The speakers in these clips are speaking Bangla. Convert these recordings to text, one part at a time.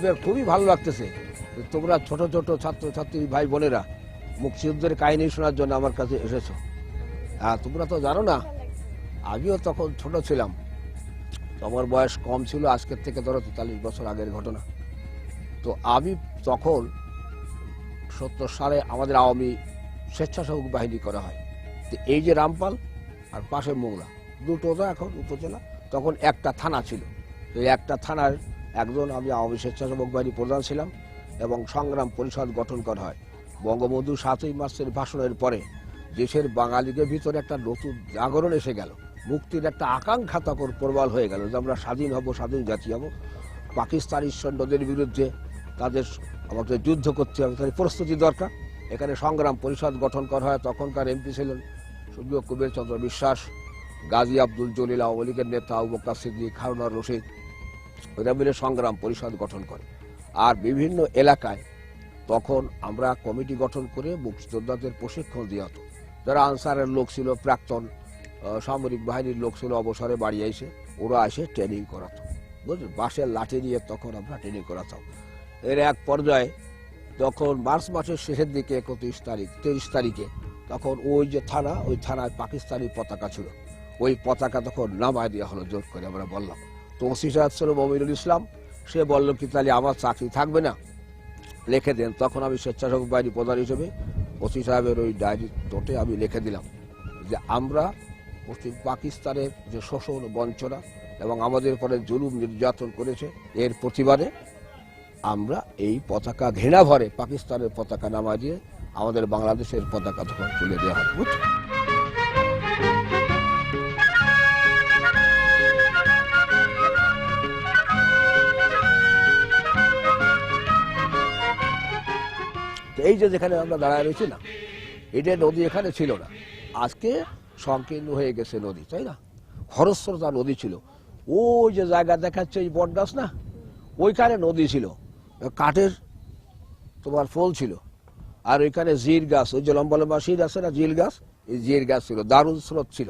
আমার খুবই ভালো লাগতেছে তোমরা ছোট ছোট ছাত্রছাত্রী ভাই বোনেরা মুক্তিযুদ্ধের কাহিনী শোনার জন্য আমার কাছে এসেছো। আর তোমরা তো জানো না, আমিও তখন ছোট ছিলাম, আমার বয়স কম ছিল, আজকের থেকে ধরো 43 বছর আগের ঘটনা। তো আমি তখন 70 সালে আমাদের আওয়ামী স্বেচ্ছাসেবক বাহিনী করা হয়। তো এই যে রামপাল আর পাশে মোংলা, দুটো তো এখন উপজেলা, তখন একটা থানা ছিল। তো একটা থানার একজন আমি আওয়ামী স্বেচ্ছাসেবক বাহিনী প্রধান ছিলাম এবং সংগ্রাম পরিষদ গঠন করা হয়। বঙ্গবন্ধু 7ই মার্চের ভাষণের পরে দেশের বাঙালিদের ভিতরে একটা নতুন জাগরণ এসে গেল, মুক্তির একটা আকাঙ্ক্ষা তখন প্রবল হয়ে গেল যে আমরা স্বাধীন হব, স্বাধীন জাতি হব, পাকিস্তানি সৈন্যদের বিরুদ্ধে তাদের আমাদের যুদ্ধ করতে হবে, তাদের প্রস্তুতি দরকার। এখানে সংগ্রাম পরিষদ গঠন করা হয়। তখনকার এমপি ছিলেন স্বর্গীয় কুবের চন্দ্র বিশ্বাস, গাজী আব্দুল জলিল, আওয়ামী লীগের নেতা আবু বকর সিদ্দিক, হারুনুর রশিদ, এরা মিলে সংগ্রাম পরিষদ গঠন করে। আর বিভিন্ন এলাকায় তখন আমরা কমিটি গঠন করে মুক্তিযোদ্ধাদের প্রশিক্ষণ দেওয়া হতো। যারা আনসারের লোক ছিল, প্রাক্তন সামরিক বাহিনীর লোক ছিল, অবসরে বাড়ি এসে ওরা এসে ট্রেনিং করাতো, বুঝলেন, বাঁশের লাঠি নিয়ে তখন আমরা ট্রেনিং করাতাম। এর এক পর্যায়ে তখন মার্চ মাসের শেষের দিকে 23 তারিখে তখন ওই যে থানা, ওই থানায় পাকিস্তানি পতাকা ছিল, ওই পতাকা তখন নামায় দেওয়া হলো জোর করে। আমরা বললাম, তো ওসি সাহেব ছিল মমিনুল ইসলাম, সে বলল কি তাহলে আমার চাকরি থাকবে না, লিখে দেন। তখন আমি স্বেচ্ছাসেবক বাহিনী প্রধান হিসেবে ওসি সাহেবের ওই ডায়েরি নোটে আমি লিখে দিলাম যে আমরা পশ্চিম পাকিস্তানের যে শোষণ বঞ্চনা এবং আমাদের উপরে জুলুম নির্যাতন করেছে, এর প্রতিবাদে আমরা এই পতাকা ঘৃণা ভরে পাকিস্তানের পতাকা নামা দিয়ে আমাদের বাংলাদেশের পতাকা তখন তুলে দেওয়া হয়। বুঝছো? এই যে যেখানে আমরা দাঁড়ায় রয়েছি না, এটা নদী এখানে ছিল না, আজকে সংকীর্ণ হয়ে গেছে নদী, তাই না? খরস্রোতা নদী ছিল। ওই যে জায়গা দেখাচ্ছে এই বট গাছ না, ওইখানে নদী ছিল, কাঠের তোমার ফল ছিল। আর ওইখানে জির গাছ, ওই যে লম্বা লম্বা শির আছে না, জির গাছ, এই জির গাছ ছিল, দারুণ স্রোত ছিল।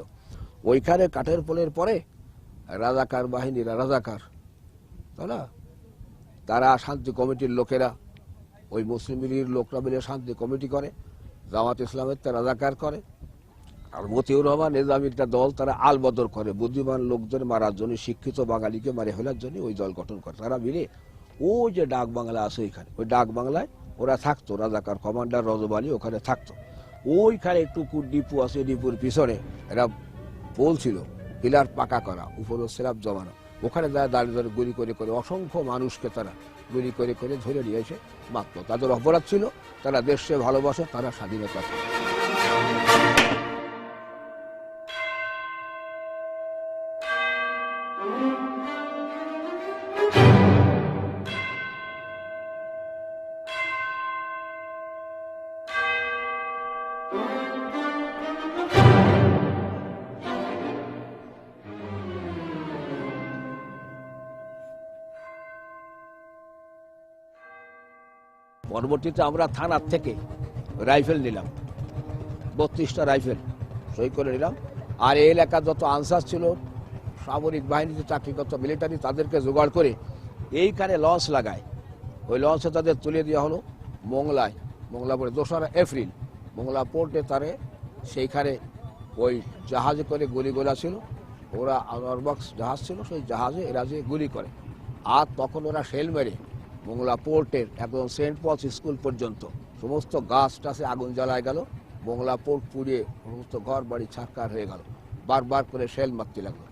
ওইখানে কাঠের ফলের পরে রাজাকার বাহিনীরা, রাজাকার, তাই না, তারা শান্তি কমিটির লোকেরা, ওই মুসলিম লীগের লোকরা মিলে শান্তি কমিটি করে, জামাত ইসলামের তা রাজাকার করে, আর মতিউর রহমান নিজামীর দল তারা আল বদর করে, বুদ্ধিমান লোকজন মারার জন্য, শিক্ষিত বাঙালিকে মারে ফেলার জন্য ওই দল গঠন করে। তারা মিলে ওই যে ডাক বাংলা আছে ওইখানে, ওই ডাক বাংলায় ওরা থাকতো, রাজাকার কমান্ডার রজব আলী ওখানে থাকতো। ওইখানে টুকুর ডিপু আছে, ডিপুর পিছনে এরা পোল ছিল, পিলার পাকা করা, উপরে স্ল্যাব জমানো, ওখানে যারা দাঁড়িয়ে দাঁড়িয়ে গুলি করে করে অসংখ্য মানুষকে তারা গুলি করে করে ধরে নিয়ে এসে মাত্র। তাদের অপরাধ ছিল তারা দেশকে ভালোবাসে, তারা স্বাধীনতা চায়। পরবর্তীতে আমরা থানার থেকে রাইফেল নিলাম, 32টা রাইফেল সই করে নিলাম। আর এই এলাকার যত আনসার ছিল, সামরিক বাহিনীতে চাকরিগত মিলিটারি, তাদেরকে জোগাড় করে এইখানে লঞ্চ লাগায়, ওই লঞ্চে তাদের তুলে দেওয়া হলো মোংলায়। মোংলা পরে 2রা এপ্রিল মোংলা পোর্টে তারে সেইখানে ওই জাহাজে করে গুলিগোলা ছিল, ওরা আনরবক্স জাহাজ ছিল, সেই জাহাজে এরা যে গুলি করে। আর তখন ওরা শেল মেরে মোংলা পোর্টের একদম সেন্ট পলস স্কুল পর্যন্ত সমস্ত গাছ টাছে আগুন জ্বালায় গেল, মোংলা পোর্ট পুড়িয়ে সমস্ত ঘর বাড়ি ছারকার হয়ে গেল। বারবার করে শেল মারতে লাগলো।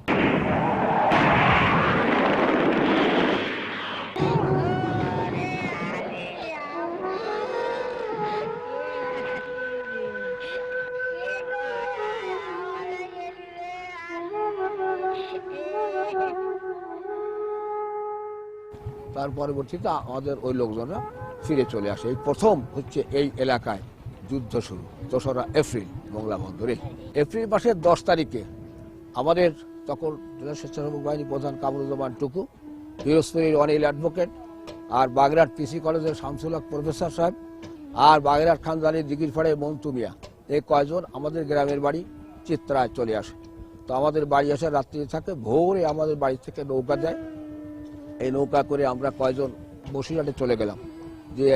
তার পরবর্তীতে আমাদের ওই লোকজনরা ফিরে চলে আসে। এই প্রথম হচ্ছে এই এলাকায় যুদ্ধ শুরু 2রা এপ্রিল মোংলা বন্দরে। এপ্রিল মাসের 10 তারিখে আমাদের তখন স্বেচ্ছাসেবক বাহিনী প্রধান কামরুজ্জামান টুকু, পিরোজপুরের অনিল অ্যাডভোকেট, আর বাগেরহাট পিসি কলেজের শামসুল হক প্রফেসর সাহেব, আর বাগেরহাট খানজানির দিঘিরপাড়ের মন্টু মিয়া, এই কয়জন আমাদের গ্রামের বাড়ি চিত্রায় চলে আসে। তো আমাদের বাড়ি আসে রাত্রি থাকে, ভোরে আমাদের বাড়ি থেকে নৌকা যায়। এই নৌকা করে আমরা কয়জন বসিরহাটে চলে গেলাম, যে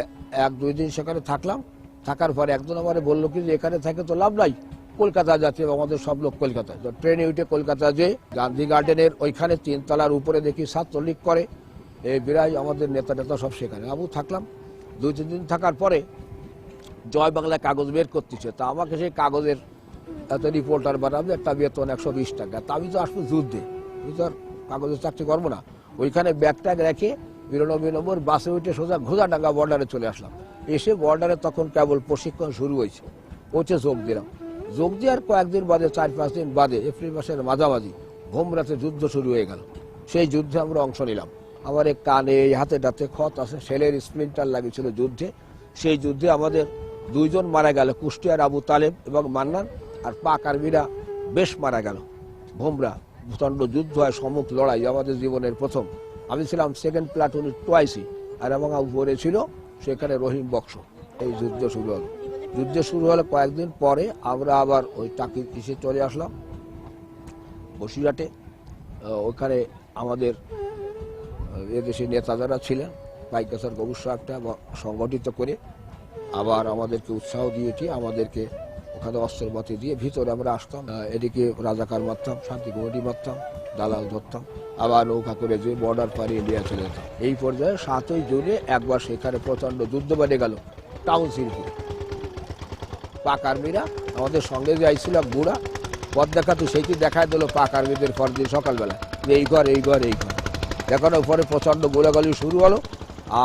1-2 দিন সেখানে থাকলাম। থাকার পরে একজন আমার বললো কি যে এখানে থেকে তো লাভ নাই, কলকাতা যাচ্ছে, আমাদের সব লোক কলকাতায়। তো ট্রেনে উঠে কলকাতা যে গান্ধী গার্ডেনের ওইখানে 3 তলার উপরে দেখি ছাত্রলীগ করে, এই বিরাজ আমাদের নেতা নেতা সব সেখানে। আবু থাকলাম 2-3 দিন থাকার পরে জয় বাংলা কাগজ বের করতেছে। তা আমাকে সেই কাগজের এত রিপোর্টার বানাবে, একটা বেতন 120 টাকা। তা আমি তো আসবো যুদ্ধে, আমি তো আর কাগজের চাকরি করবো না। ওইখানে ব্যাগ ট্যাগ রেখে 92 নম্বর বাসে উঠে সোজা ঘোষাডাঙ্গা বর্ডারে চলে আসলাম। এসে বর্ডারে তখন কেবল প্রশিক্ষণ শুরু হয়েছে, ওতে যোগ দিলাম। যোগ দেওয়ার কয়েকদিন বাদে, 4-5 দিন বাদে, এপ্রিল মাসের মাঝামাঝি ভোমরাতে যুদ্ধ শুরু হয়ে গেল। সেই যুদ্ধে আমরা অংশ নিলাম। আমার এই কানে হাতে ডাতে ক্ষত আছে, সেলের স্প্লিন্টার লাগিয়েছিল যুদ্ধে। সেই যুদ্ধে আমাদের 2 জন মারা গেল, কুষ্টিয়ার আবু তালেব এবং মান্নান, আর পাক আর্মিরা বেশ মারা গেল। ভোমরা প্রচণ্ড যুদ্ধ হয়, সম্মুখ লড়াই, আমাদের জীবনের প্রথম। আমি ছিলাম 2nd প্লাটুনের টুয়াইসি, আর এবং উপরে ছিল সেখানে রহিম বক্স। এই যুদ্ধ শুরু হলো। যুদ্ধ শুরু হলে কয়েকদিন পরে আমরা আবার ওই টাকির এসে চলে আসলাম বসিরহাটে। ওখানে আমাদের এদেশের নেতা যারা ছিলেন, পাইকাসার গবুর সাহেবটা সংগঠিত করে আবার আমাদেরকে উৎসাহ দিয়েছি, আমাদেরকে ওখানে অস্ত্রপাতি দিয়ে ভিতরে আমরা আসতাম। এদিকে রাজাকার মারতাম, শান্তি কমিটি মারতাম, দালাল ধরতাম, আবার নৌকা করে যে বর্ডার পাড়ি ইন্ডিয়া চলে যেতাম। এই পর্যায়ে 7ই জুনে একবার সেখানে প্রচণ্ড যুদ্ধ বেড়ে গেল টাউনশিপে। পাক আর্মিরা আমাদের সঙ্গে যে আইছিল বুড়া পথ দেখাতো, সেইটি দেখায় দিল পাক আর্মিদের পরদিন সকালবেলা যে এই ঘর এই ঘর এই ঘর। দেখানোর পরে প্রচণ্ড গোলাগুলি শুরু হলো।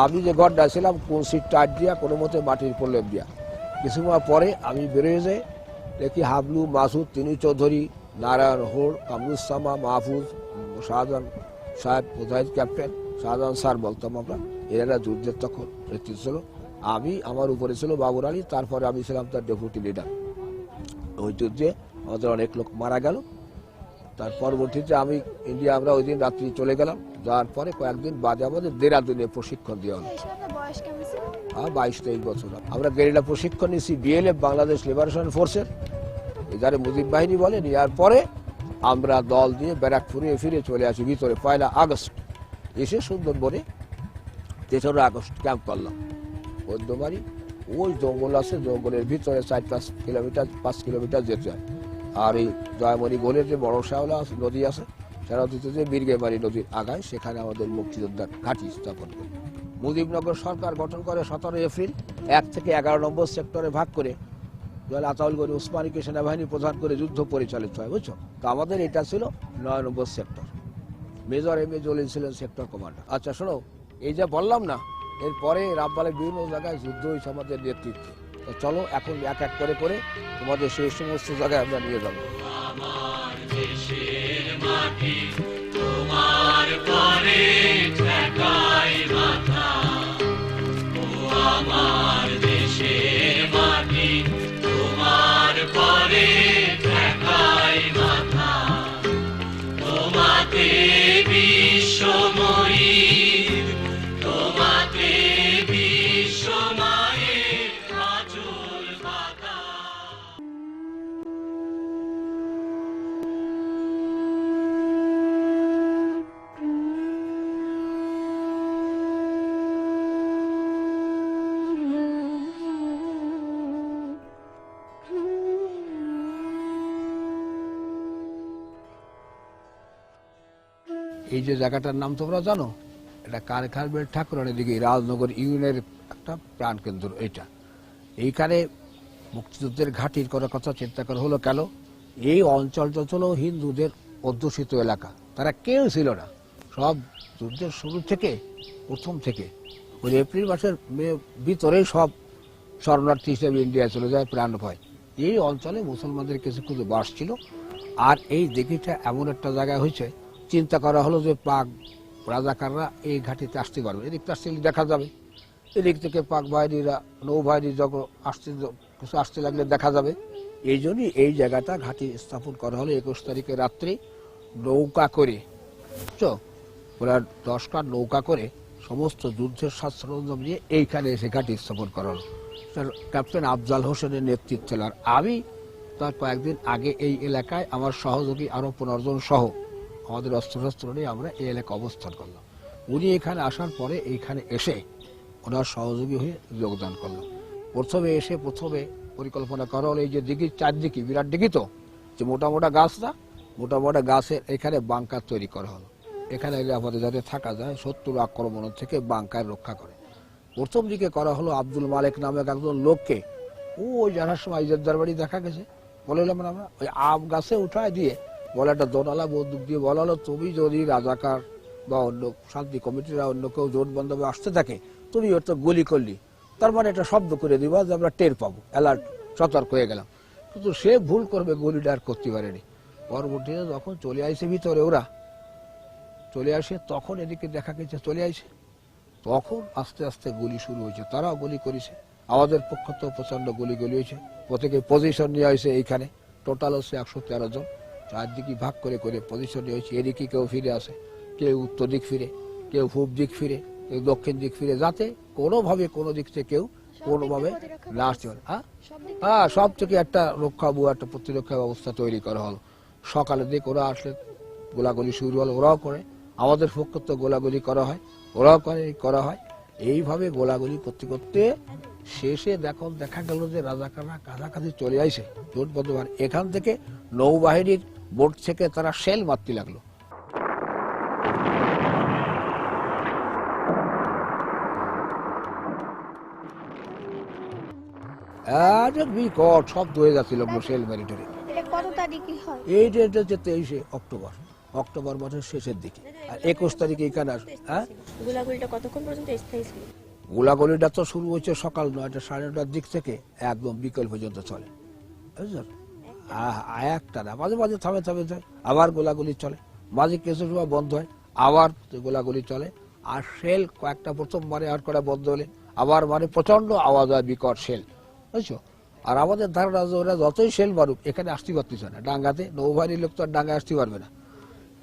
আমি যে ঘরটা ছিলাম কোন সিট টাইট দিয়া, কোনো মতে মাটির প্রলেপ দিয়া। কিছু মাস পরে আমি বেরোয় যাই, দেখি হাবলু, মাসুদ, তিনু চৌধুরী, নারায়ণ হোড়, কামরুজ্জামা, মাহফুজ, শাহজাহান সাহেব, মুজাহিদ ক্যাপ্টেন, শাহজাহান স্যার বলতাম আমরা, এরা যুদ্ধের তখন নেতৃত্ব ছিল। আমি, আমার উপরে ছিল বাবুর আলী, তারপরে আমি ছিলাম তার ডেপুটি লিডার। ওই যুদ্ধে আমাদের অনেক লোক মারা গেল। তার পরবর্তীতে আমি ইন্ডিয়া, আমরা ওই দিন রাত্রি চলে গেলাম। যাওয়ার পরে কয়েকদিন বাদে আমাদের দেরাদুনে প্রশিক্ষণ দেওয়া হলো। 22-23 বছর আমরা গেরিলা প্রশিক্ষণ নিয়েছি বিএলএফ, বাংলাদেশ লিবারেশন ফোর্সের, যারা মুজিব বাহিনী বলে। নেওয়ার পরে আমরা দল দিয়ে ব্যারাকপুরে ফিরে চলে আসি ভিতরে 1 আগস্ট। এসে সুন্দরবনে 3রা আগস্ট ক্যাম্প করলাম। বৈদ্যবাড়ি ওই জঙ্গল আছে, জঙ্গলের ভিতরে 4-5 কিলোমিটার 5 কিলোমিটার যেতে হয়। আর এই জয়মণি গোলের যে বড় শাওলা নদী আছে, সেটা হচ্ছে যে বীরগেবাড়ি নদীর আগায়, সেখানে আমাদের মুক্তিযোদ্ধার ঘাঁটি স্থাপন করে মুজিবনগর সরকার গঠন করে 17 এপ্রিল। 1 থেকে 11 নম্বর সেক্টরে ভাগ করে আতাউলগড়ি ওসমানীকে সেনাবাহিনী প্রধান করে যুদ্ধ পরিচালিত হয়, বুঝছো। তো আমাদের এটা ছিল 9 নম্বর sector. Major M A Jalil ছিলেন সেক্টর কমান্ডার। আচ্ছা শোনো, এই যে বললাম না, এরপরে রামপালের বিভিন্ন জায়গায় যুদ্ধ হয়েছে আমাদের নেতৃত্বে। তো চলো এখন এক এক করে করে তোমাদের সেই সমস্ত জায়গায় আমরা নিয়ে যাবো। আমার দেশের মাটি তোমার পরে ঠেকাই মাথা, ও আমার দেশের মাটি তোমার পরে ঠেকাই মাথা। তোমাতে বিশ্বময়ী, তোমাতে বিশ্বমায়ের আঁচল পাতা। এই যে জায়গাটার নাম তোমরা জানো, এটা কারখানবেল ঠাকুরানের দিকে রাজনগর ইউনিয়নের একটা প্রাণকেন্দ্র। এটা এইখানে মুক্তিযুদ্ধের ঘাঁটির করার কথা চিন্তা করা হলো কেন? এই অঞ্চলটা ছিল হিন্দুদের অধ্যুষিত এলাকা, তারা কেউ ছিল না। সব যুদ্ধের শুরু থেকে, প্রথম থেকে ওই এপ্রিল মাসের ভিতরেই সব শরণার্থী হিসেবে ইন্ডিয়া চলে যায় প্রাণ ভয়। এই অঞ্চলে মুসলমানদের কিছু কিছু বাস ছিল। আর এই দিঘিটা এমন একটা জায়গায় হয়েছে, চিন্তা করা হলো যে পাক রাজাকাররা এই ঘাটিতে আসতে পারবে, এদিকটা আসতে দেখা যাবে, এদিক থেকে পাক বাহিনীরা, নৌবাহিনী যখন কিছু আসতে লাগলে দেখা যাবে। এই জন্যই এই জায়গাটা ঘাঁটি স্থাপন করা হলো। 21 তারিখে রাত্রে নৌকা করে, ওরা 10টা নৌকা করে সমস্ত যুদ্ধের সরঞ্জাম নিয়ে এইখানে এসে ঘাঁটি স্থাপন করা হলো। ক্যাপ্টেন আফজাল হোসেনের নেতৃত্বে। আর আমি তার কয়েকদিন আগে এই এলাকায় আমার সহযোগী আরো 15 জন সহ আমাদের অস্ত্রশস্ত্র নিয়ে আমরা এই এলাকা অবস্থান করলাম। উনি এখানে আসার পরে এইখানে এসে ওনার সহযোগী হয়ে যোগদান করলো। প্রথমে পরিকল্পনা করা হলো এই যে দিঘির চারদিকে বিরাট দিঘি তো, যে মোটা মোটা গাছ না, মোটা মোটা গাছের এখানে বাংকার তৈরি করা হলো। এখানে আমাদের যাতে থাকা যায়, শত্রুর আক্রমণ থেকে বাংকার রক্ষা করে। প্রথম দিকে করা হলো আব্দুল মালিক নামে একজন লোককে, ওই জানার সময় ইজতদার বাড়ি দেখা গেছে, বললাম আমরা ওই আম গাছে উঠায় দিয়ে বলে একটা দোনালা বন্দুক দিয়ে বলা হলো, তুমি যদি রাজাকার বা অন্য শান্তি কমিটিরা অন্য কেউ জোট বন্ধবে আসতে থাকে, তুমি ওর তো গুলি করলি, তার মানে একটা শব্দ করে দিবা যে আমরা টের পাবো, অ্যালার্ট, সতর্ক হয়ে গেলাম। কিন্তু সে ভুল করবে, গুলিটা আর করতে পারেনি। পরবর্তীতে যখন চলে আসে ভিতরে, ওরা চলে আসে, তখন এদিকে দেখা গেছে চলে আসে, তখন আস্তে আস্তে গুলি শুরু হয়েছে। তারাও গুলি করেছে, আমাদের পক্ষ তো প্রচন্ড গুলি হয়েছে। প্রত্যেকে পজিশন নিয়ে হয়েছে এইখানে, টোটাল হচ্ছে 113 জন, চারদিকে ভাগ করে করে পজিশন নিয়ে হয়েছে। এদিকে কেউ ফিরে আসে, কেউ উত্তর দিক ফিরে, কেউ পূব দিক ফিরে, কেউ দক্ষিণ দিক ফিরে, যাতে কোনোভাবে কোনো দিক থেকে কেউ কোনোভাবে না আসতে পারে। হ্যাঁ, সব থেকে একটা একটা প্রতিরক্ষা ব্যবস্থা তৈরি করা হলো। সকালের দিকে ওরা আসলে গোলাগুলি শুরু হলো, ওরাও করে, আমাদের পক্ষ তো গোলাগুলি করা হয়, ওরাও করা হয়। এইভাবে গোলাগুলি করতে করতে শেষে দেখা গেল যে রাজাকাররা কাছাকাছি চলে আসে জোটবদ্ধ। এখান থেকে নৌবাহিনীর বোট থেকে তারা শেল মারতে লাগলো। বিকট শব্দ হয়ে যাচ্ছিল শেল মেরিটরি। এই যে 23 অক্টোবর মাসের শেষের দিকে, আর 21 তারিখে এখানে আসে। হ্যাঁ, গোলাগুলিটা কতক্ষণ পর্যন্ত স্থায়ী ছিল? গোলাগুলিটা তো শুরু হয়েছে সকাল 9টা 9:30 দিক থেকে একদম বিকেল পর্যন্ত চলে, বুঝলেন? একটা না, মাঝে মাঝে থামে যায়, আবার গোলাগুলি চলে, মাঝে কিছু সময় বন্ধ হয়, আবার গোলাগুলি চলে। আর শেল কয়েকটা প্রথম আর কটা বন্ধ হলে আবার প্রচন্ড আওয়াজ হয়, বিকট শেল, বুঝছো? আর আমাদের ধারণা ওরা যতই শেল মারুক এখানে আসতে পারতেছে না, ডাঙ্গাতে নৌবাহিনীর লোক তো আর ডাঙ্গায় আসতে পারবে না।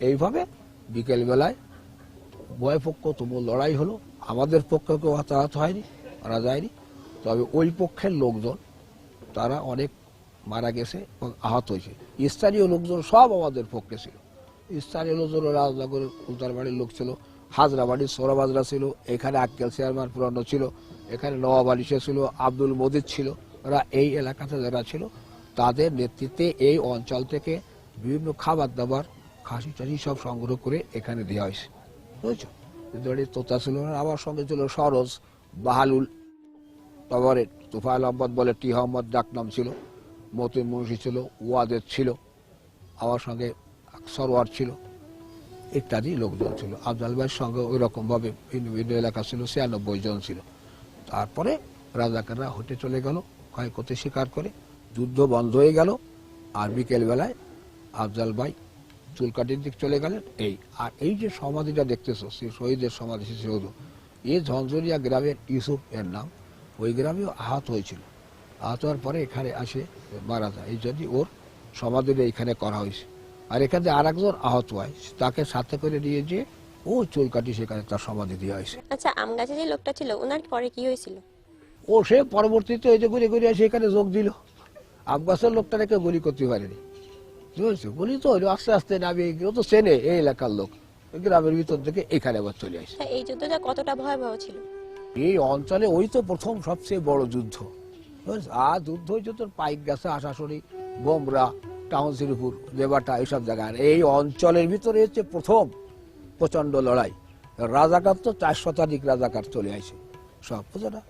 এইভাবে বিকেল বেলায় উভয় পক্ষ তুমুল লড়াই হলো। আমাদের পক্ষে কেউ হতাহত হয়নি, মারা যায়নি, তবে ওই পক্ষের লোকজন তারা অনেক মারা গেছে এবং আহত হয়েছে। স্থানীয় লোকজন সব আমাদের পক্ষে ছিল। স্থানীয় লোকজন রাজনগরের উলতারবাড়ির লোক ছিল, হাজরাবাড়ির সোরাবাজরা ছিল, এখানে আক্কেল চেয়ারম্যান পুরানো ছিল, এখানে নওয়াব আলী ছিল, আব্দুল মজিদ ছিল। ওরা এই এলাকাতে যারা ছিল তাদের নেতৃত্বে এই অঞ্চল থেকে বিভিন্ন খাবার দাবার, খাসি টাসি সব সংগ্রহ করে এখানে দেওয়া হয়েছে, বুঝছো? তোতা ছিল, আমার সঙ্গে ছিল সরোজ, বাহালুল, তারপরে তুফাইল আহমদ বলে টি আহমদ ডাক নাম ছিল, মতিন মুন্সি ছিল, ওয়াদের ছিল, আমার সঙ্গে সরোয়ার ছিল, ইত্যাদি লোকজন ছিল। আফজাল ভাইয়ের সঙ্গে ওই রকম ভাবে ভিন্ন ভিন্ন এলাকা ছিল, 96 জন ছিল। তারপরে রাজাকাররা হটে চলে গেল, ক্ষয়ক্ষতি স্বীকার করে, যুদ্ধ বন্ধ হয়ে গেল। আর বিকেল বেলায় আফজাল ভাই চুলকাটির দিক চলে গেলেন। আর এই যে সমাধিটা দেখতেছো, সে শহীদের সমাধি, শিশু এই ঝঞ্ঝরিয়া গ্রামের ইউসুফ এর নাম, ওই গ্রামেও আহত হয়েছিল। আহত হওয়ার পরে এখানে আসে মারা যায়, এই জন্য ওর সমাধিটা এখানে করা হয়েছে। আর এখানে আর একজন আহত হয়, তাকে সাথে করে নিয়ে যে ও চুলকাটি সেখানে তার সমাধি দেওয়া হয়েছে। আচ্ছা, আম গাছে যে লোকটা ছিল ওনার পরে কি হয়েছিল? ও সে পরবর্তীতে এই যে ঘুরে ঘুরে এসে এখানে যোগ দিল। আম গাছের লোকটাকে গুলি করতে পারেনি, বুঝেছো? গুলি তো হলো আস্তে আস্তে নামিয়ে, ও তো চেনে এই এলাকার লোক, গ্রামের ভিতর থেকে এখানে আবার চলে আসে। এই যুদ্ধটা কতটা ভয়াবহ ছিল? এই অঞ্চলে ওই তো প্রথম সবচেয়ে বড় যুদ্ধ। আর যুদ্ধ হয়েছে তোর পাইক গাছে, আশাশুড়ি, বোমরা, টাউন শ্রীপুর, দেবাটা, এইসব জায়গায়। এই অঞ্চলের ভিতরে হচ্ছে প্রথম প্রচন্ড লড়াই। রাজাকার তো 4 শতাধিক রাজাকার চলে আসে সব, বুঝো না?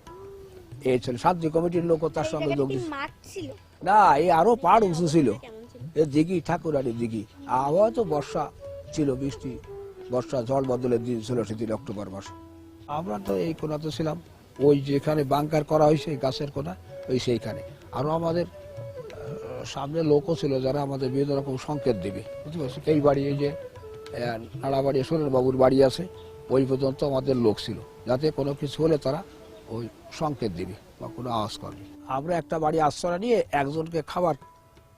এই ছিল শান্তি কমিটির লোক, তার সঙ্গে যোগ না, এই আরো পাড় উঁচু ছিল, এই দিঘি ঠাকুরানি দিঘি। আবহাওয়া তো বর্ষা ছিল, বৃষ্টি, বর্ষা, ঝড় বদলের দিন ছিল সেদিন অক্টোবর মাসে। আমরা তো এই কোনাতে ছিলাম, ওই যেখানে বাংকার করা হয়েছে গাছের কোনা, ওই সেইখানে। আরো আমাদের সামনে লোকও ছিল যারা আমাদের বিভিন্ন রকম সংকেত দিবে, বুঝতে পারছি? এই বাড়ি, এই যে নাড়াবাড়ি সোরেন বাবুর বাড়ি আছে, ওই পর্যন্ত আমাদের লোক ছিল, যাতে কোনো কিছু হলে তারা ওই সংকেত দিবে বা কোনো আওয়াজ করবে। আমরা একটা বাড়ি আশ্রয় নিয়ে একজনকে খাবার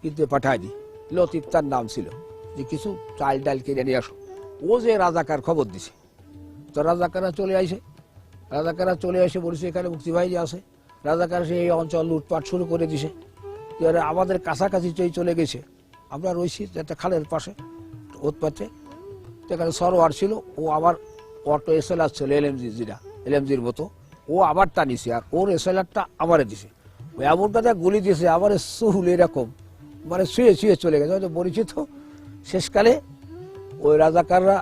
কিনতে পাঠাই দিই, লতিফ তার নাম ছিল, যে কিছু চাল ডাল কিনে নিয়ে আসো। ও যে রাজাকার খবর দিছে, তো রাজাকাররা চলে আসে বলেছে এখানে মুক্তিবাহিনী আছে। রাজাকার সে এই অঞ্চল লুটপাট শুরু করে দিছে, আমাদের কাছাকাছি চলে গেছে। আমরা রয়েছি একটা খালের পাশে, ওত পাচ্ছে, এখানে সরোয়ার ছিল, ও আবার অটো এসএলআর ছিল এলএমজির মতো, ও আবার টানিছে আর ওর এসএলআরটা আমারে দিছে। ওই এমন কথা গুলি দিয়েছে আবার সুহুল এরকম মানে শুয়ে শুয়ে চলে গেছে, হয়তো পরিচিত। শেষকালে ওই রাজাকাররা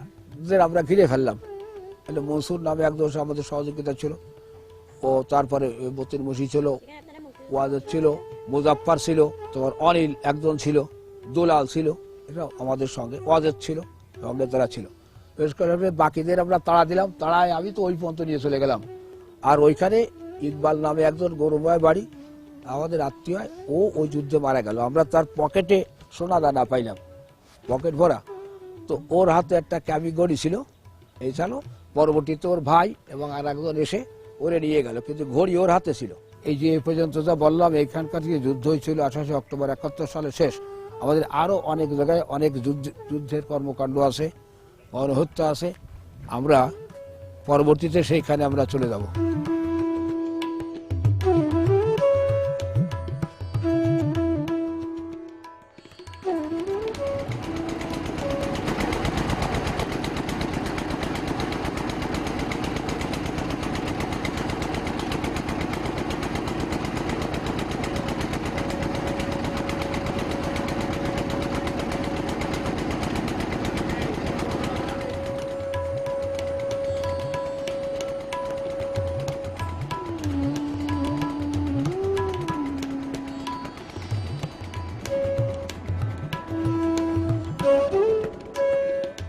আমরা ঘিরে ফেললাম। মনসুর নামে একজন আমাদের সহযোগিতা ছিল, ও তারপরে মতিন মুশি ছিল, ওয়াজেদ ছিল, মুজাফফর ছিল, তোমার অনিল একজন ছিল, দুলাল ছিল, এটা আমাদের সঙ্গে ওয়াজেদ ছিল, সঙ্গে তারা ছিল। বাকিদের আমরা তাড়া দিলাম, তাড়ায় আমি তো ওই পর্যন্ত নিয়ে চলে গেলাম। আর ওইখানে ইকবাল নামে একজন গৌরবময় বাড়ি আমাদের আত্মীয়, ও ওই যুদ্ধে মারা গেল। আমরা তার পকেটে সোনা দানা পাইলাম, পকেট ভরা। তো ওর হাতে একটা ক্যামি ঘড়ি ছিল, এই ছিল। পরবর্তীতে ওর ভাই এবং আর একজন এসে ওরে নিয়ে গেল, কিন্তু ঘড়ি ওর হাতে ছিল। এই যে এ পর্যন্ত যা বললাম, এইখানকার যে যুদ্ধ হয়েছিল 28 অক্টোবর 71 সালে শেষ। আমাদের আরো অনেক জায়গায় অনেক যুদ্ধের কর্মকাণ্ড আছে, গণহত্যা আছে। আমরা পরবর্তীতে সেইখানে আমরা চলে যাব।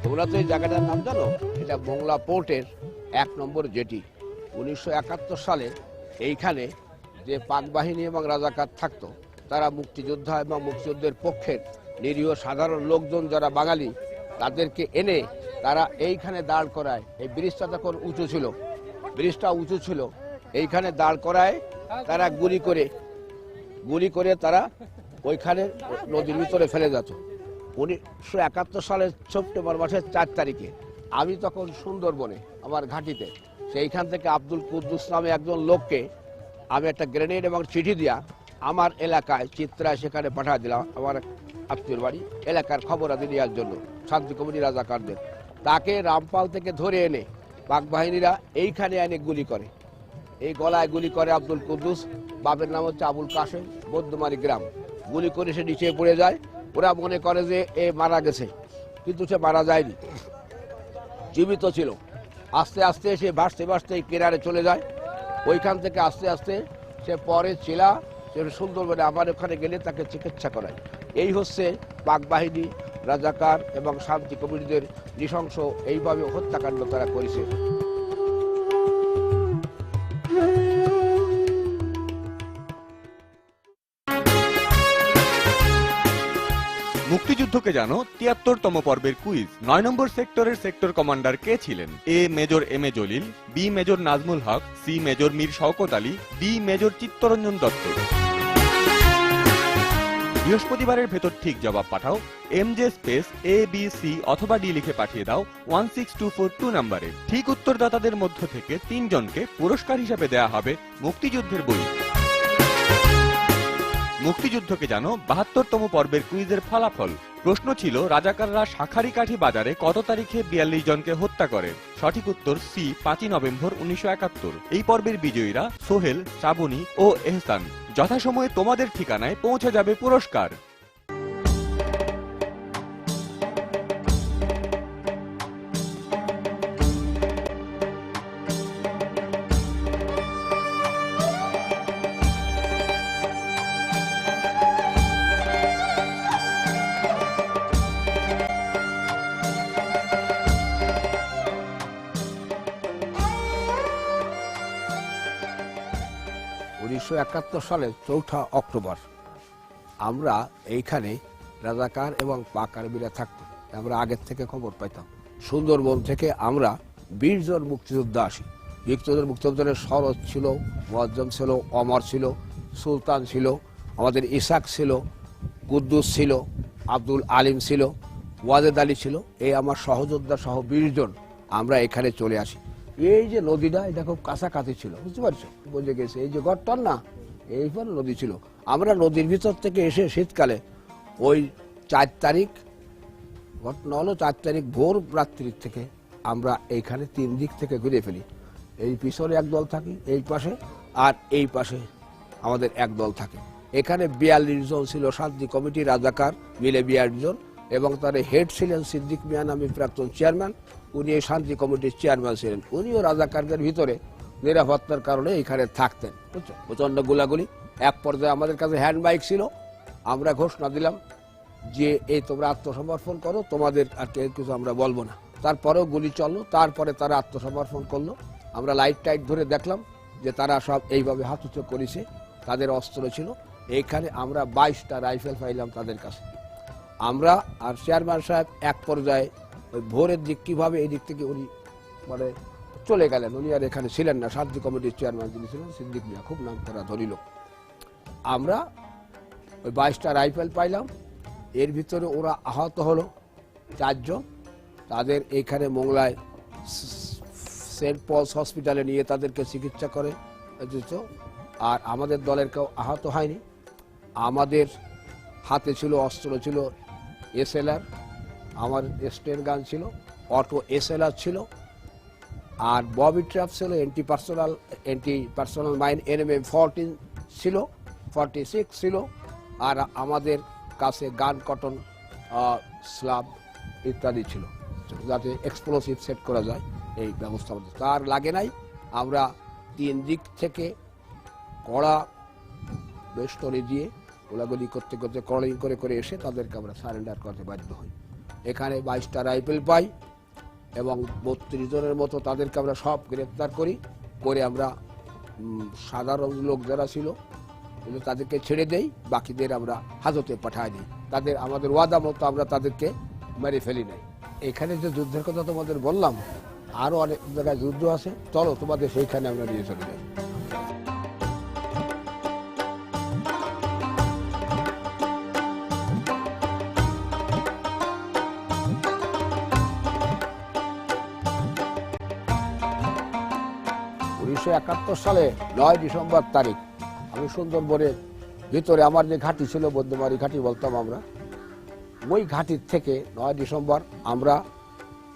তোমরা তো এই জায়গাটার নাম জানো? এটা মোংলা পোর্টের 1 নম্বর জেটি। 1971 সালে এইখানে যে পাক বাহিনী এবং রাজাকার থাকতো, তারা মুক্তিযোদ্ধা এবং মুক্তিযুদ্ধের পক্ষের নিরীহ সাধারণ লোকজন যারা বাঙালি, তাদেরকে এনে তারা এইখানে দাঁড় করায়। এই ব্রিজটা তখন উঁচু ছিল, ব্রিজটা উঁচু ছিল, এইখানে দাঁড় করায় তারা গুলি করে তারা ওইখানে নদীর ভিতরে ফেলে যেত। 1971 সালের সেপ্টেম্বর মাসের 4 তারিখে আমি তখন সুন্দরবনে আমার ঘাঁটিতে, সেইখান থেকে আব্দুল কুদ্দুস নামে একজন লোককে আমি একটা গ্রেনেড এবং চিঠি দিয়া আমার এলাকায় চিত্রায় সেখানে পাঠিয়ে দিলাম, আমার আত্মীয়র বাড়ি এলাকার খবরাদি দেওয়ার জন্য শান্তি কমিটি রাজাকারদের। তাকে রামপাল থেকে ধরে এনে পাক বাহিনীরা এইখানে এনে গুলি করে, এই গলায় গুলি করে আব্দুল কুদ্দুস। বাপের নাম হচ্ছে আবুল কাশেম, বৌদ্ধমারি গ্রাম। গুলি করে সে নিচে পড়ে যায়। ওরা মনে করে যে এ মারা গেছে, কিন্তু সে মারা যায়নি, জীবিত ছিল। আস্তে আস্তে সে ভাসতে ভাসতে কেরারে চলে যায়। ওইখান থেকে আস্তে আস্তে সে পরে চিলা সে সুন্দরবনে আমার ওখানে গেলে তাকে চিকিৎসা করায়। এই হচ্ছে পাক বাহিনী, রাজাকার এবং শান্তি কমিটিদের নৃশংস এইভাবে হত্যাকাণ্ড তারা করেছে। মুক্তিযুদ্ধকে জানো ৭৩তম পর্বের কুইজ। ৯ নম্বর সেক্টরের সেক্টর কমান্ডার কে ছিলেন? A major M A Jalil, B major Nazmul Haque, C major Mir Shawkat Ali, D major Chittaranjan Dutta. বৃহস্পতিবারের ভেতর ঠিক জবাব পাঠাও MJ স্পেস ABC অথবা ডি লিখে পাঠিয়ে দাও 16242 নম্বরে। ঠিক উত্তরদাতাদের মধ্য থেকে 3 জনকে পুরস্কার হিসেবে দেয়া হবে মুক্তিযুদ্ধের বই। মুক্তিযুদ্ধকে জানো ৭২তম পর্বের কুইজের ফলাফল। প্রশ্ন ছিল রাজাকাররা শাঁখারীকাঠি বাজারে কত তারিখে ৪২ জনকে হত্যা করে? সঠিক উত্তর সি ৫ই নভেম্বর ১৯৭১। এই পর্বের বিজয়ীরা সোহেল, শ্রাবণী ও এহসান। যথাসময়ে তোমাদের ঠিকানায় পৌঁছে যাবে পুরস্কার। সালের ৪ অক্টোবর আমরা এইখানে রাজাকার এবং পাক আর্মিরা থাকতো। আমরা আগের থেকে খবর পাইতাম। সুন্দরবন থেকে আমরা 20 জন মুক্তিযোদ্ধা আসি। মুক্তিযোদ্ধাদের শরৎ ছিল, মুয়াজ্জম ছিল, অমর ছিল, সুলতান ছিল, আমাদের ইসাক ছিল, কুদ্দুস ছিল, আব্দুল আলিম ছিল, ওয়াজেদ আলী ছিল। এই আমার সহযোদ্ধা সহ 20 জন আমরা এখানে চলে আসি। এই যে নদীটা, এটা খুব কাছাকাছি ছিল, বুঝতে পারছো? বুঝে গেছে এই যে গড়টার না, এইবার নদী ছিল। আমরা নদীর ভিতর থেকে এসে শীতকালে ওই 4 তারিখ ঘটনা হলো, 4 তারিখ ভোর রাত্রি থেকে আমরা এইখানে 3 দিক থেকে ঘুরে ফেলি। এই পিছনে এক দল থাকি, এই পাশে, আর এই পাশে আমাদের এক দল থাকে। এখানে 42 জন ছিল শান্তি কমিটি রাজাকার মিলে 42 জন, এবং তার হেড ছিলেন সিদ্দিক মিয়া নামে প্রাক্তন চেয়ারম্যান। উনি এই শান্তি কমিটির চেয়ারম্যান ছিলেন। উনিও রাজাকারদের ভিতরে নিরাপত্তার কারণে এখানে থাকতেন। বুঝছো, প্রচন্ড গোলাগুলি। এক পর্যায়ে আমাদের কাছে হ্যান্ড বাইক ছিল। আমরা ঘোষণা দিলাম যে এই তোমরা আত্মসমর্পণ করো, তোমাদের আর কেউ কিছু আমরা বলবো না। তারপরেও গুলি চললো। তারপরে তারা আত্মসমর্পণ করলো। আমরা লাইট টাইট ধরে দেখলাম যে তারা সব এইভাবে হাত উঁচু করেছে, তাদের অস্ত্র ছিল। এইখানে আমরা 22টা রাইফেল পাইলাম তাদের কাছে। আমরা আর চেয়ারম্যান সাহেব এক পর্যায়ে ওই ভোরের দিক কিভাবে এই দিক থেকে উনি মানে চলে গেলেন, উনি আর এখানে ছিলেন না। শান্তি কমিটির চেয়ারম্যান যিনি ছিলেন সিদ্দিক মিয়া, খুব নাম করা ধনী লোক। আমরা ওই 22টা রাইফেল পাইলাম। এর ভিতরে ওরা আহত হলো 4 জন। তাদের এইখানে মোংলায় সেন্ট পলস হসপিটালে নিয়ে তাদেরকে চিকিৎসা করে দিত। আর আমাদের দলের কেউ আহত হয়নি। আমাদের হাতে ছিল অস্ত্র, ছিল এসএলআর, আমার স্টেন গান ছিল, অটো এসএলআর ছিল, আর ববি ট্র্যাপ ছিল, এন্টি পার্সোনাল মাইন NMM 14 ছিল, 46 ছিল। আর আমাদের কাছে গান, কটন, স্লাব ইত্যাদি ছিল, যাতে এক্সপ্লোসিভ সেট করা যায় এই ব্যবস্থা আমাদের। তার লাগে নাই। আমরা 3 দিক থেকে কড়া বেষ্টনী দিয়ে গোলাগুলি করতে করতে কলিং করে করে এসে তাদেরকে আমরা সারেন্ডার করতে বাধ্য হই। এখানে 22টা রাইফেল পাই এবং 32 জনের মতো তাদেরকে আমরা সব গ্রেপ্তার করি। করে আমরা সাধারণ লোক যারা ছিল তাদেরকে ছেড়ে দেই, বাকিদের আমরা হাজতে পাঠাই দিই। আমাদের ওয়াদা মতো আমরা তাদেরকে মেরে ফেলি নাই। এখানে যে যুদ্ধের কথা তোমাদের বললাম, আরো অনেক জায়গায় যুদ্ধ আছে, চলো তোমাদের সেইখানে আমরা নিয়ে চলে যাই। সালে 9 ডিসেম্বর তারিখ আমি সুন্দরবনের ভিতরে আমার যে ঘাঁটি ছিল, বদ্যমারি ঘাঁটি বলতাম আমরা, ওই ঘাঁটির থেকে 9 ডিসেম্বর আমরা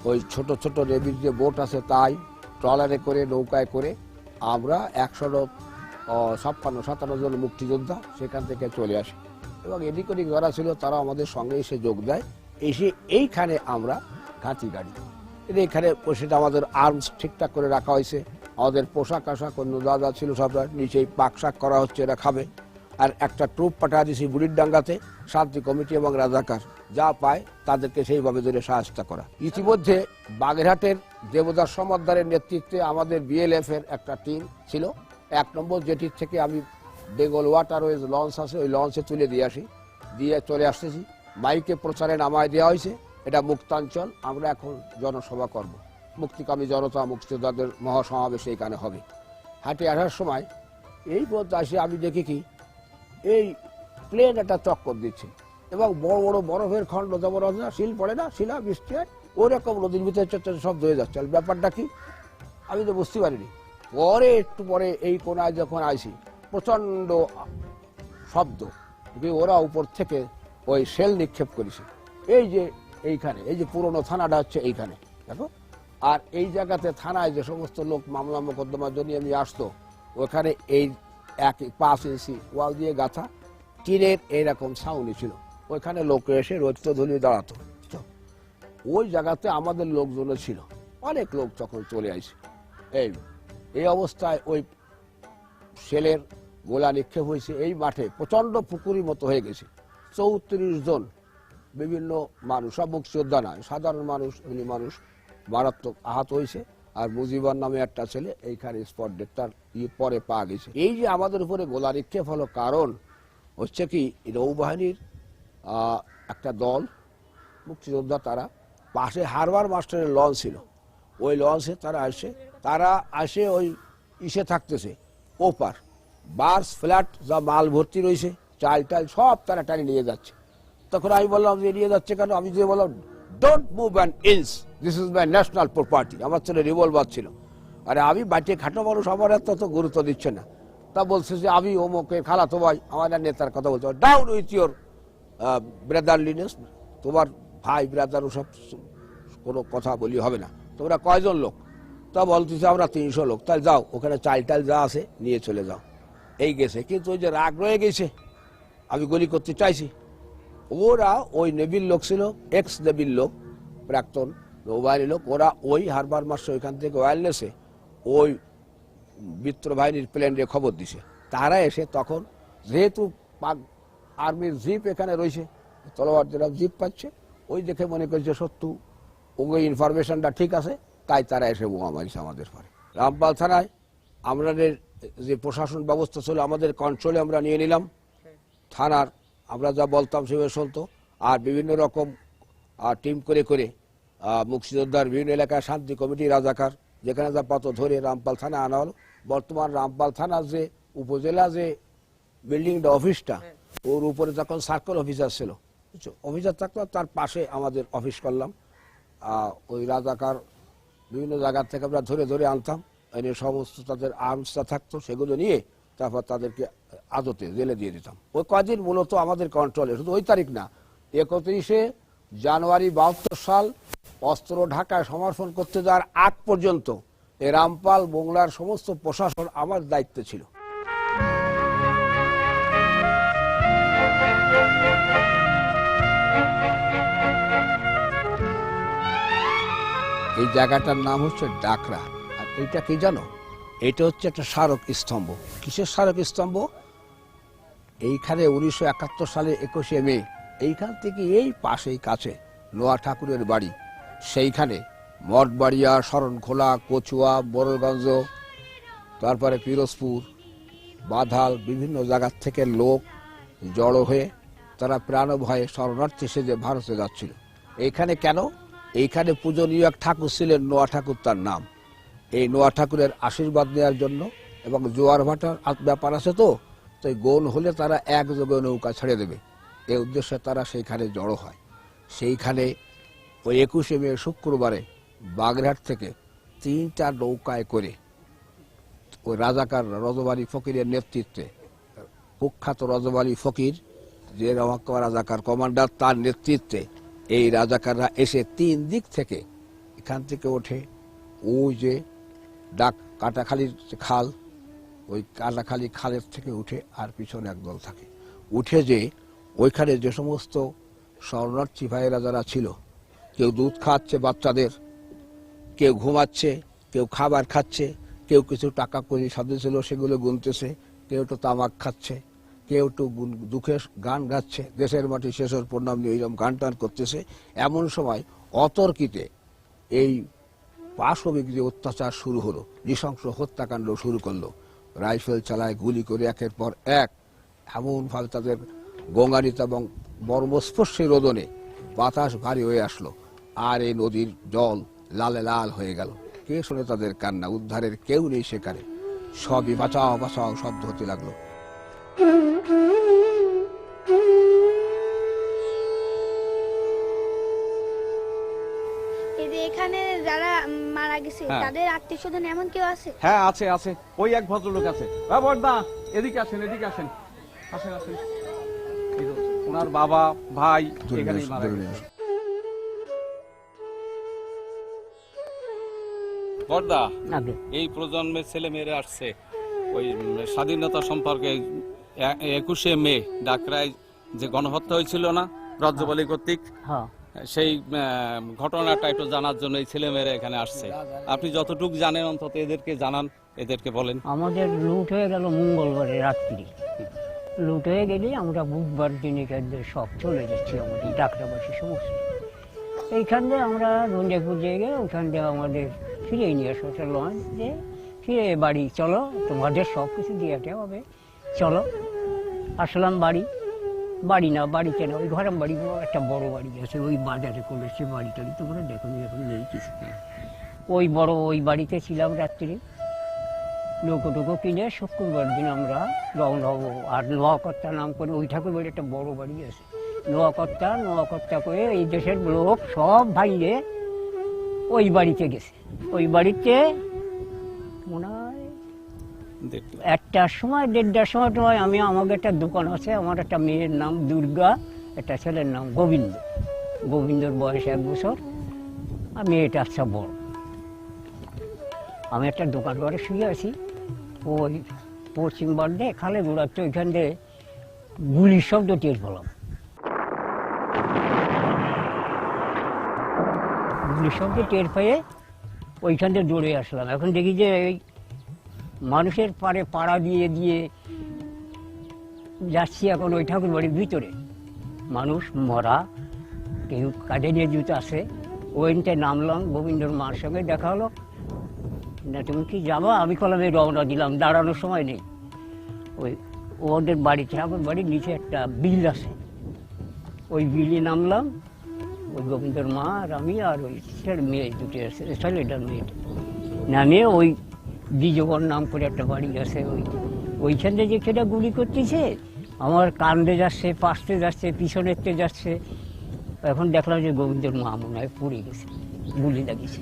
ওই ছোট ছোট নেভির যে বোট আছে তাই ট্রলারে করে, নৌকায় করে আমরা 156-57 জন মুক্তিযোদ্ধা সেখান থেকে চলে আসি। এবং এদিক ওদিক যারা ছিল তারা আমাদের সঙ্গে এসে যোগ দেয়। এসে এইখানে আমরা ঘাঁটি গাড়ি, এখানে সেটা আমাদের আর্মস ঠিকঠাক করে রাখা হয়েছে। আমাদের পোশাক আশাক অন্য দাদা ছিল সব নিচেই পাক শাক করা হচ্ছে, এরা খাবে। আর একটা ট্রুপ পাঠা দিয়েছি বুড়িরডাঙ্গাতে, শান্তি কমিটি এবং রাজাকার যা পায় তাদেরকে সেইভাবে ধরে সাহায্য করা। ইতিমধ্যে বাগেরহাটের দেবদাস সমাদ্দারের নেতৃত্বে আমাদের BLF এর একটা টিম ছিল। 1 নম্বর জেটির থেকে আমি বেঙ্গল ওয়াটারওয়েজ লঞ্চ আছে, ওই লঞ্চে তুলে দিয়ে চলে আসতেছি। মাইকে প্রচারে নামায় দেওয়া হয়েছে, এটা মুক্তাঞ্চল, আমরা এখন জনসভা করব। মুক্তিকামী জনতা, মুক্তিযোদ্ধাদের মহাসমাবেশ এইখানে হবে। হাটে আসার সময় এই পথে আসে আমি দেখি কি এই প্লেন একটা চক্কর দিচ্ছে এবং বড় বড় বরফের খণ্ড, যেমন শিল পড়ে না, শিলা বৃষ্টি হয়, ওরকম নদীর ভিতরে সব ধয়ে যাচ্ছে। ব্যাপারটা কি আমি তো বুঝতে পারিনি। পরে একটু পরে এই কোনায় যখন আইসি, প্রচন্ড শব্দ, ওরা উপর থেকে ওই শেল নিক্ষেপ করেছে। এই যে এইখানে, এই যে পুরনো থানাটা হচ্ছে এইখানে, দেখো। আর এই জায়গাতে থানায় যে সমস্ত লোক মামলা মোকদ্দমার জন্য আমি আসতো, ওখানে এই 5 ইঞ্চি ওয়াল দিয়ে গাঁথা টিনের এইরকম ছাউনি ছিল, ওইখানে লোক এসে রোজ তো ধরিয়ে দাঁড়াতো। ওই জায়গাতে আমাদের লোকজন ছিল, অনেক লোক তখন চলে আসে। এই অবস্থায় ওই শেলের গোলা নিক্ষেপ হয়েছে। এই মাঠে প্রচন্ড পুকুরির মতো হয়ে গেছে। 34 জন বিভিন্ন মানুষ, সব মুক্তিযোদ্ধা না, সাধারণ মানুষ, এমনি মানুষ মারাত্মক আহত হয়েছে। আর মুজিবার নামে একটা ছেলে এইখানে স্পট ডেট, তার পরে পাওয়া গেছে। এই যে আমাদের উপরে গোলা নিক্ষেপ হলো, কারণ হচ্ছে কি নৌবাহিনীর একটা দল মুক্তিযোদ্ধা, তারা পাশে হারবার মাস্টারের লঞ্চ ছিল, ওই লঞ্চে তারা আসে ওই ইসে থাকতেছে ওপার বার্স ফ্ল্যাট, যা মাল ভর্তি রয়েছে, চাল টাল সব তারা টানি নিয়ে যাচ্ছে। তখন আমি বললাম যে নিয়ে যাচ্ছে কেন? আমি যে বললাম don't move an inch, this is my national property. আমার ছেলে রিভলভার ছিল। আরে আমি বাড়িতে খাটো মানুষ, আমার এত গুরুত্ব দিচ্ছে না। তা বলছে যে আমি অমুকের খালাতো ভাই, আমার নেতার কথা বলছে, ডাউন উইথ ইউর ব্রাদারলিনেস, তোমার ভাই ব্রাদার ওসব কোনো কথা বলি হবে না। তোমরা কয়জন লোক? তা বলতেছে আমরা 300 লোক। তাহলে যাও, ওখানে চাল টাল যা আছে নিয়ে চলে যাও। এই গেছে, কিন্তু ওই যে রাগ রয়ে গেছে, আমি গুলি করতে চাইছি। ওরা ওই নেভির লোক ছিল, এক্স নেভির লোক, প্রাক্তন নৌবাহিনীর লোক। ওরা ওই হারবার মাস্টার ওইখান থেকে ওয়্যারলেসে ওই মিত্র বাহিনীর প্লেনে খবর দিছে। তারা এসে তখন, যেহেতু আর্মির জিপ এখানে রয়েছে, তলোয়ার যারা জিপ পাচ্ছে, ওই দেখে মনে করছে সত্যি ওই ইনফরমেশনটা ঠিক আছে, তাই তারা এসে বোমা মারিছে আমাদের পরে। রামপাল থানায় আমাদের যে প্রশাসন ব্যবস্থা ছিল আমাদের কন্ট্রোলে আমরা নিয়ে নিলাম। থানার আমরা যা বলতাম সেভাবে চলতো। আর বিভিন্ন রকম টিম করে করে মুক্তিযোদ্ধার বিভিন্ন এলাকায় শান্তি কমিটি, রাজাকার, যেখানে যা পাতো ধরে রামপাল থানা আনা হলো। বর্তমান রামপাল থানার যে উপজেলা যে বিল্ডিংটা, অফিসটা, ওর উপরে যখন সার্কেল অফিসার ছিল, অফিসার থাকতো, তার পাশে আমাদের অফিস করলাম। ওই রাজাকার বিভিন্ন জায়গার থেকে আমরা ধরে ধরে আনতাম, এনে সমস্ত তাদের আর্মসটা থাকতো, সেগুলো নিয়ে তারপর তাদেরকে আদতে জেলে দিয়ে দিতাম। ওই কদিন মূলত আমাদের কন্ট্রোলে, শুধু ওই তারিখ না, 31শে জানুয়ারি 72 সাল অস্ত্র ঢাকায় সমর্পণ করতে যাওয়ার আগ পর্যন্ত এই রামপাল মোংলার সমস্ত প্রশাসন আমার দায়িত্বে ছিল। এই জায়গাটার নাম হচ্ছে ডাকরা। আর এইটা কি জানো? এটা হচ্ছে একটা স্মারক স্তম্ভ। কিসের স্মারক স্তম্ভ? এইখানে 1971 সালে 21শে মে এইখান থেকে এই পাশেই কাছে নোয়া ঠাকুরের বাড়ি, সেইখানে মঠবাড়িয়া, শরণখোলা, কচুয়া, বড়গঞ্জ, তারপরে পিরোজপুর, বাধাল, বিভিন্ন জায়গার থেকে লোক জড়ো হয়ে তারা প্রাণভয়ে শরণার্থী সেজে ভারতে যাচ্ছিল। এইখানে কেন? এইখানে পূজনীয় এক ঠাকুর ছিলেন, নোয়া ঠাকুর তার নাম। এই নোয়া ঠাকুরের আশীর্বাদ নেওয়ার জন্য, এবং জোয়ার ভাটার ব্যাপার আছে, তো তাই গোল হলে তারা একযোগে নৌকা ছেড়ে দেবে, এই উদ্দেশ্যে তারা সেইখানে জড়ো হয়। সেইখানে ওই 21শে মে শুক্রবারে বাগেরহাট থেকে 3টা নৌকায় করে ওই রাজাকার রজব আলী ফকিরের নেতৃত্বে, কুখ্যাত রজব আলী ফকির যে রাজাকার কমান্ডার, তার নেতৃত্বে এই রাজাকাররা এসে 3 দিক থেকে এখান থেকে ওঠে। ওই যে কাটাখালীর খাল, ওই কাটাখালী খালের থেকে উঠে, আর পিছনে একদল থাকে, উঠে যে ওইখানে যে সমস্ত শরণার্থী ভাইয়েরা যারা ছিল, কেউ দুধ খাওয়াচ্ছে বাচ্চাদের, কেউ ঘুমাচ্ছে, কেউ খাবার খাচ্ছে, কেউ কিছু টাকা করি সাথে ছিল সেগুলো গুনতেছে, কেউ একটু তামাক খাচ্ছে, কেউ একটু দুঃখের গান গাচ্ছে, দেশের মাটি শেষের প্রণাম নিয়ে এইরকম গান টান করতেছে। এমন সময় অতর্কিতে এই পাশবিক যে অত্যাচার শুরু হলো, নৃশংস হত্যাকাণ্ড শুরু করলো, রাইফেল চালায়, গুলি করে একের পর এক, এমনভাবে তাদের গঙ্গানিতা এবং বর্মস্পর্শী রোদনে বাতাস ভারী হয়ে আসলো, আর এই নদীর জল লালে লাল হয়ে গেল। কে শুনে তাদের কান্না? উদ্ধারের কেউ নেই সেখানে, সবই বাঁচাও বাঁচাও শব্দ হতে লাগলো। এখানে যারা মারা গেছে তাদের আত্মীয় স্বজন এমন কেউ আছে? হ্যাঁ, আছে আছে। ওই এক ভদ্রলোক আছে। বড়দা, এদিকে আসেন, এদিকে আসেন, আসেন আসেন। ওনার বাবা ভাই এখানেই মারা গেছে। বড়দা, এই প্রজন্মের ছেলে মেয়েরা আসছে ওই স্বাধীনতা সম্পর্কে 21শে মে ডাকরায় যে গণহত্যা হয়েছিল না রজব আলী কর্তৃক, সেই ঘটনাটা একটু জানার জন্য এই ছেলে মেয়েরা এখানে আসছে। আপনি যতটুকু জানেন অন্তত এদেরকে জানান, এদেরকে বলেন। আমাদের লুট হয়ে গেল মঙ্গলবারে রাত্রি, লুট হয়ে গেলে আমরা বুধবার দিনে সব চলে যাচ্ছি, আমাদের ডাকরাবাসী সমস্ত। এইখান দিয়ে আমরা রঞ্জাপুর জায়গায়, ওখান দিয়ে আমাদের ফিরে নিয়ে আসো, লঞ্চ যে ফিরে বাড়ি চলো, তোমাদের সব কিছু দিয়ে হবে, চলো। আসলাম বাড়ি, বাড়ি না, বাড়িতে না, ওই ঘরাম বাড়ি, একটা বড় বাড়ি আছে, ওই বাজারে করেছে বাড়ি টাড়ি, তোমরা দেখো এখন নেই কিছু। ওই বড় ওই বাড়িতে ছিলাম রাত্রি, নৌকো টুকো কিনে শুক্রবার দিন আমরা রওনা হবো। আর নোয়াকর্তা নাম করে ওই ঠাকুর বাড়ি একটা বড় বাড়ি আছে, নোয়াকর্তা করে এই দেশের লোক সব ভাইয়ে ওই বাড়িতে গেছে। ওই বাড়িতে মনে হয় 1টার সময় 1:30টার সময় আমি, আমাকে একটা দোকান আছে, আমার একটা মেয়ের নাম দুর্গা, একটা ছেলের নাম গোবিন্দ। গোবিন্দর বয়স 1 বছর, আর মেয়েটা আচ্ছা বড়। আমি একটা দোকান ঘরে শুয়ে আছি, ওই পশ্চিম বাড্ডে খালে দৌড়াচ্ছে, ওইখান দিয়ে গুলির শব্দ টের পেলাম। গুলির শব্দ টের পেয়ে ওইখান দিয়ে দৌড়ে আসলাম। এখন দেখি যে এই মানুষের পাড়ে পাড়া দিয়ে দিয়ে যাচ্ছি এখন ওই ঠাকুর বাড়ির ভিতরে, মানুষ মরা, কেউ কাঁধে নিয়ে জুতো আছে। ওইটায় নামলাম, গোবিন্দর মার সঙ্গে দেখা হলো, না তুমি কি যাবা? আমি কলমে রওনা দিলাম, দাঁড়ানোর সময় নেই। ওই ওদের বাড়ি, ঠাকুর বাড়ির নিচে একটা বিল আছে, ওই বিলে নামলাম, ওই গোবিন্দর মা আর আমি আর ওই মেয়ে দুটো আছে, ছেলেটার মেয়েটা নামিয়ে ওই দ্বিজগণ নাম করে একটা বাড়ি আছে, ওইখান থেকে যেটা গুলি করতেছে আমার কান্দে যাচ্ছে, পাশতে যাচ্ছে, পিছনেতে যাচ্ছে। এখন দেখলাম যে গোবিন্দর মা মনে হয় পড়ে গেছে, গুলি লাগিয়েছে।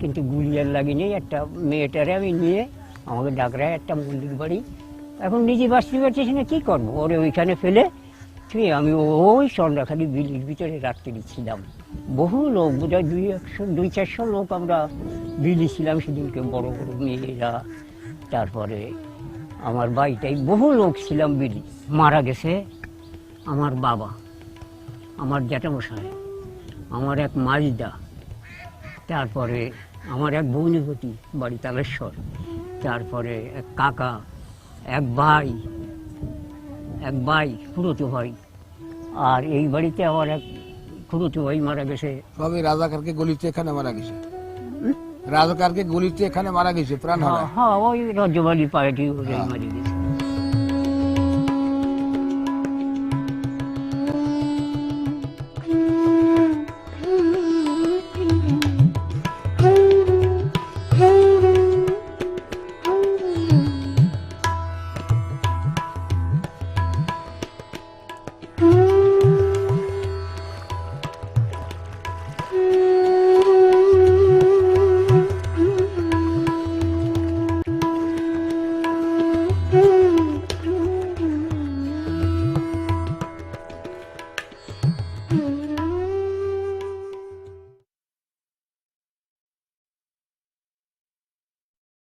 কিন্তু গুলি আর লাগেনি, একটা মেয়েটারে আমি নিয়ে আমাকে ডাকরায় একটা মন্দির বাড়ি, এখন নিজে বাঁচতে পারছি না, কী করবো, ওরে ওইখানে ফেলে তুই আমি ওই সন্ধ্যাখালি বিলির ভিতরে রাত্রি ছিলাম। বহু লোক, বোধহয় 200-400 লোক আমরা বিলি ছিলাম সেদিনকে, বড় বড় মেয়েরা, তারপরে আমার বাড়িটাই বহু লোক ছিলাম বিলি। মারা গেছে আমার বাবা, আমার জ্যাঠামশাই, আমার এক মাইদা, তারপরে আমার এক ভগ্নিপতি বাড়ি তালেশ্বর, তারপরে এক কাকা, এক ভাই খুড়তো ভাই, আর এই বাড়িতে আমার এক খুড়তো ভাই মারা গেছে। সবই রাজাকারকে গলিতে এখানে মারা গেছে, রাজাকারকে গলিতে এখানে মারা গেছে, প্রাণ হারায়। হ্যাঁ, ওই রাজ্যবাড়ি পার্টি মারা গেছে।